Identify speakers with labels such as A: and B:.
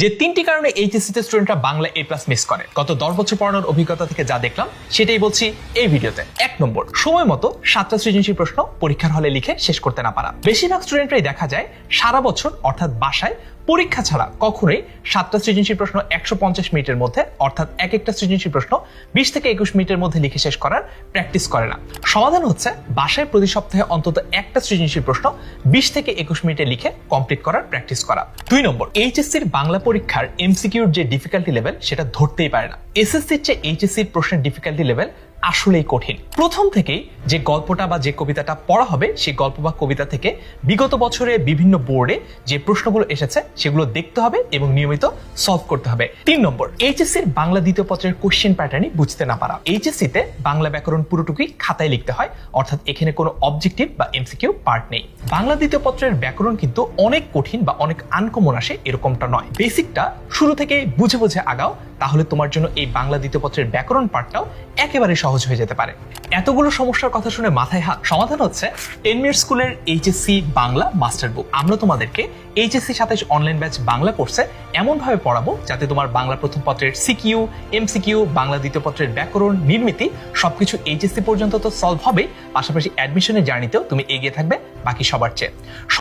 A: যে তিনটি কারণে এইচএসসি তে স্টুডেন্টরা বাংলা এ প্লাস মিস করে। গত 10 বছর পড়ানোর অভিজ্ঞতা থেকে যা দেখলাম সেটাই বলছি এই ভিডিওতে। 1 নম্বর, সময় মতো 7টা সৃজনশীল প্রশ্ন পরীক্ষার হলে লিখে শেষ করতে না পারা। বেশিরভাগ স্টুডেন্টরাই দেখা যায় সারা বছর অর্থাৎ বাসায় পরীক্ষা ছাড়া কখনোই 7টা সৃজনশীল প্রশ্ন 150 মিনিটের মধ্যে অর্থাৎ এক একটা সৃজনশীল প্রশ্ন 20 থেকে 21 মিনিটের মধ্যে লিখে শেষ করার প্র্যাকটিস করে না। সমাধান হচ্ছে বাসায় প্রতি সপ্তাহে অন্তত একটা সৃজনশীল প্রশ্ন 20 থেকে 21 মিনিটে লিখে কমপ্লিট করার প্র্যাকটিস করা। 2 নম্বর, এইচএসসির বাংলা পরীক্ষার এমসিকিউর যে ডিফিকাল্টি লেভেল সেটা ধরতেই পারে না। এসএসসির চেয়ে এইচএসসির প্রশ্নের ডিফিকাল্টি লেভেল আসলেই কঠিন। প্রথম থেকেই যে গল্পটা বা যে কবিতাটা পড়া হবে সেই গল্প বা কবিতা থেকে বিগত বছরে বিভিন্ন বোর্ডে যে প্রশ্নগুলো এসেছে সেগুলো দেখতে হবে এবং নিয়মিত সলভ করতে হবে। 3 নম্বর, এইচএসসির বাংলা দ্বিতীয় পত্রের কোশ্চেন প্যাটার্নই বুঝতে না পারা। এইচএসসিতে বাংলা ব্যাকরণ পুরোটুকুই খাতায় লিখতে হয়, অর্থাৎ এখানে কোনো অবজেক্টিভ বা এমসিকিউ পার্ট নেই। বাংলা দ্বিতীয় পত্রের ব্যাকরণ কিন্তু অনেক কঠিন বা অনেক আনকমন আসে এরকমটা নয়। বেসিকটা শুরু থেকে বুঝে বুঝে আগাও, তাহলে তোমার জন্য এই বাংলা দ্বিতীয় পত্রের ব্যাকরণ পার্টটাও একেবারে সহজ হয়ে যেতে পারে। এতগুলো সমস্যার কথা শুনে মাথায় হাত। সমাধান হচ্ছে 10 মিনিট স্কুলের এইচএসসি বাংলা মাস্টার বুক। আমরা তোমাদেরকে এইচএসসি 27 অনলাইন ব্যাচ বাংলা কোর্সে এমন ভাবে পড়াবো যাতে তোমার বাংলা প্রথম পত্রের সিকিউ, এমসিকিউ, বাংলা দ্বিতীয় পত্রের ব্যাকরণ, নির্মিতি সবকিছু এইচএসসি পর্যন্ত তো সলভ হবে, পাশাপাশি অ্যাডমিশনের জার্নিতেও তুমি এগিয়ে থাকবে বাকি সবার চেয়ে।